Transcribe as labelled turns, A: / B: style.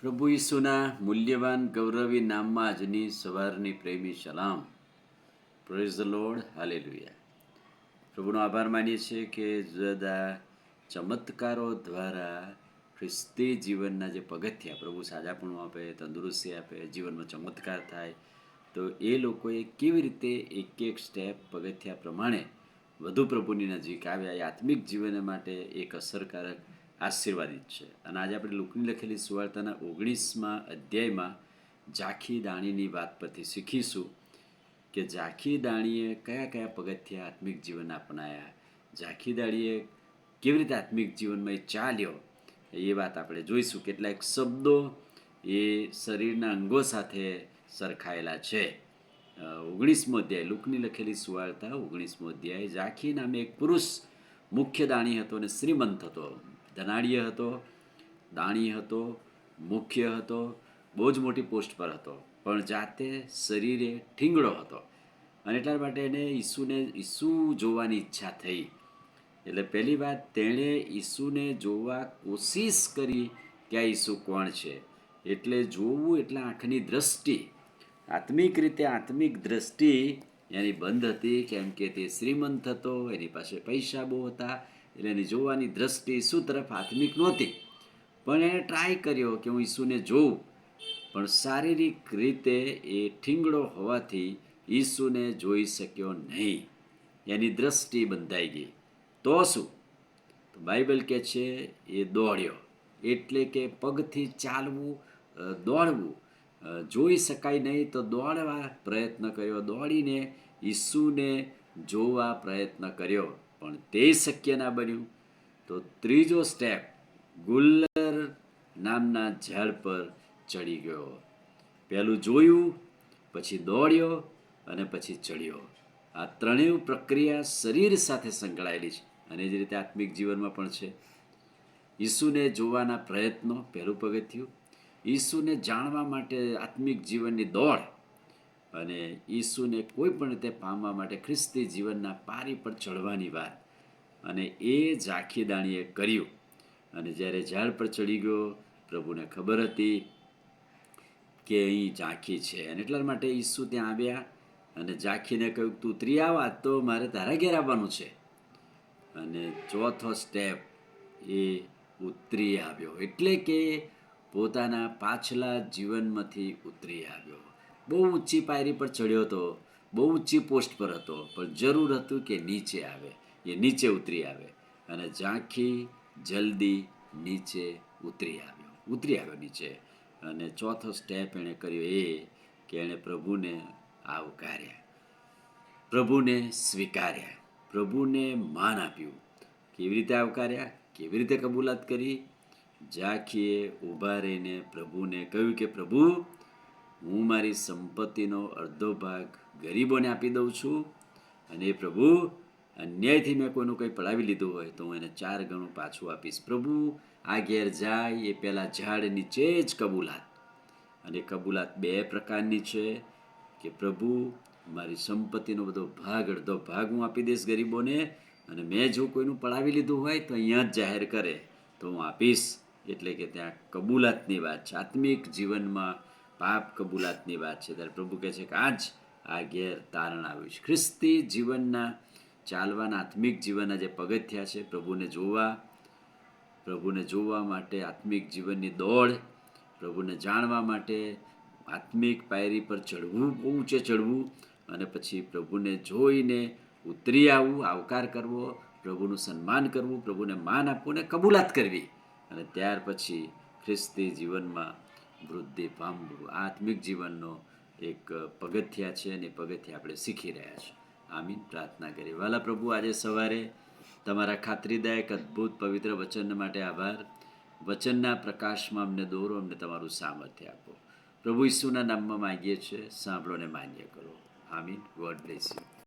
A: પ્રભુ ઈસુના મૂલ્યવાન ગૌરવી નામમાં આજની સવારની પ્રેમી સલામ. Praise the Lord, hallelujah. પ્રભુનો આભાર માનીએ છીએ કે જુદા ચમત્કારો દ્વારા ખ્રિસ્તી જીવનના જે પગથિયા પ્રભુ સાજાપણું આપે, તંદુરસ્તી આપે, જીવનમાં ચમત્કાર થાય, તો એ લોકોએ કેવી રીતે એક એક સ્ટેપ પગથિયા પ્રમાણે વધુ પ્રભુની નજીક આવ્યા, એ આત્મિક જીવન માટે એક અસરકારક આશીર્વાદિત છે. અને આજે આપણે લુકની લખેલી સુવાર્તાના 19મા અધ્યાયમાં ઝાંખી દાણીની વાત પરથી શીખીશું કે ઝાંખી દાણીએ કયા કયા પગથિયા આત્મિક જીવન અપનાયા, ઝાંખી દાણીએ કેવી રીતે આત્મિક જીવનમાં એ ચાલ્યો, એ વાત આપણે જોઈશું. કેટલાક શબ્દો એ શરીરના અંગો સાથે સરખાયેલા છે. 19મો અધ્યાય, લુકની લખેલી સુવાર્તા 19મો અધ્યાય. ઝાંખી નામે એક પુરુષ મુખ્ય દાણી હતો અને શ્રીમંત હતો, ધનાઢ્ય હતો, દાણી હતો, મુખ્ય હતો, બહુ જ મોટી પોસ્ટ પર હતો, પણ જાતે શરીરે ઠીંગડો હતો. અને એટલા માટે એને ઈસુ જોવાની ઈચ્છા થઈ. એટલે પહેલી વાત, તેણે ઈસુને જોવા કોશિશ કરી કે આ ઈસુ કોણ છે. એટલે જોવું એટલે આંખની દ્રષ્ટિ, આત્મિક રીતે આત્મિક દ્રષ્ટિ એની બંધ હતી, કેમ કે તે શ્રીમંત હતો, એની પાસે પૈસા બહુ હતા, એટલે એની જોવાની દ્રષ્ટિ ઈસુ તરફ આત્મિક નહોતી. પણ એણે ટ્રાય કર્યો કે હું ઈસુને જોઉં, પણ શારીરિક રીતે એ ઠીંગડો હોવાથી ઈસુને જોઈ શક્યો નહીં. એની દ્રષ્ટિ બંધાઈ ગઈ. તો શું? તો બાઇબલ કહે છે એ દોડ્યો, એટલે કે પગથી ચાલવું, દોડવું જોઈ શકાય નહીં તો દોડવા પ્રયત્ન કર્યો, દોડીને ઈસુને જોવા પ્રયત્ન કર્યો, પણ તે શક્ય ના બન્યું. તો ત્રીજો સ્ટેપ, ગુલ્લર નામના ઝાડ પર ચડી ગયો. પહેલું જોયું, પછી દોડ્યો અને પછી ચડ્યો. આ ત્રણેય પ્રક્રિયા શરીર સાથે સંકળાયેલી છે. અને એ જ રીતે આત્મિક જીવનમાં પણ છે. ઈસુને જોવાના પ્રયત્નો પહેલું પગથિયું, ઈસુને જાણવા માટે આત્મિક જીવનની દોડ, અને ઈસુને કોઈ પણ રીતે પામવા માટે ખ્રિસ્તી જીવનના પારી પર ચડવાની વાત. અને એ ઝાંખી દાણીએ કર્યું. અને જ્યારે ઝાડ પર ચડી ગયો, પ્રભુને ખબર હતી કે અહીં ઝાંખી છે. અને એટલા માટે ઈસુ ત્યાં આવ્યા અને ઝાંખીને કહ્યું, તું ઉતરી આવ, આ તો મારે તારા ઘેર આવવાનું છે. અને ચોથો સ્ટેપ, એ ઉતરી આવ્યો, એટલે કે પોતાના પાછલા જીવનમાંથી ઉતરી આવ્યો. બહુ ઊંચી પાયરી પર ચડ્યો હતો, બહુ ઊંચી પોસ્ટ પર હતો, પણ જરૂર હતું કે નીચે આવે, એ નીચે ઉતરી આવે. અને ઝાંખી જલ્દી નીચે ઉતરી આવ્યો નીચે. અને ચોથો સ્ટેપ એણે કર્યો એ કે એણે પ્રભુને આવકાર્યા, પ્રભુને સ્વીકાર્યા, પ્રભુને માન આપ્યું. કેવી રીતે આવકાર્યા, કેવી રીતે કબૂલાત કરી? ઝાંખીએ ઊભા રહીને પ્રભુને કહ્યું કે પ્રભુ, હું મારી સંપત્તિનો અડધો ભાગ ગરીબોને આપી દઉં છું, અને પ્રભુ, અન્યાયથી મેં કોઈનું કંઈ પડાવી લીધું હોય તો હું એને 4 ગણું પાછું આપીશ. પ્રભુ આ ઘેર જાય એ પહેલાં ઝાડ નીચે જ કબૂલાત. અને કબૂલાત 2 પ્રકારની છે કે પ્રભુ, મારી સંપત્તિનો બધો ભાગ, અડધો ભાગ હું આપી દઈશ ગરીબોને, અને મેં જો કોઈનું પડાવી લીધું હોય તો અહીંયા જ જાહેર કરે તો હું આપીશ. એટલે કે ત્યાં કબૂલાતની વાત છે. આત્મિક જીવનમાં પાપ કબૂલાતની વાત છે. ત્યારે પ્રભુ કહે છે કે આજ આ ઘેર તારણ આવ્યું છે. ખ્રિસ્તી જીવનના ચાલવાના આત્મિક જીવનના જે પગથિયા છે, પ્રભુને જોવા માટે આત્મિક જીવનની દોડ, પ્રભુને જાણવા માટે આત્મિક પાયરી પર ચડવું, બહુ ઊંચે ચડવું, અને પછી પ્રભુને જોઈને ઉતરી આવવું, આવકાર કરવો, પ્રભુનું સન્માન કરવું, પ્રભુને માન આપવું અને કબૂલાત કરવી, અને ત્યાર પછી ખ્રિસ્તી જીવનમાં વૃદ્ધિ પામવું. આત્મિક જીવનનો એક પગથિયા છે, અને પગથિયા આપણે શીખી રહ્યા છીએ. આમીન. પ્રાર્થના કરીએ. વાલા પ્રભુ, આજે સવારે તમારા ખાતરીદાયક અદ્ભુત પવિત્ર વચન માટે આભાર. વચનના પ્રકાશમાં અમને દોરો, અમને તમારું સામર્થ્ય આપો. પ્રભુ ઈસુના નામમાં માંગીએ છીએ, સાંભળો ને માન્ય કરો. આમીન. God bless you.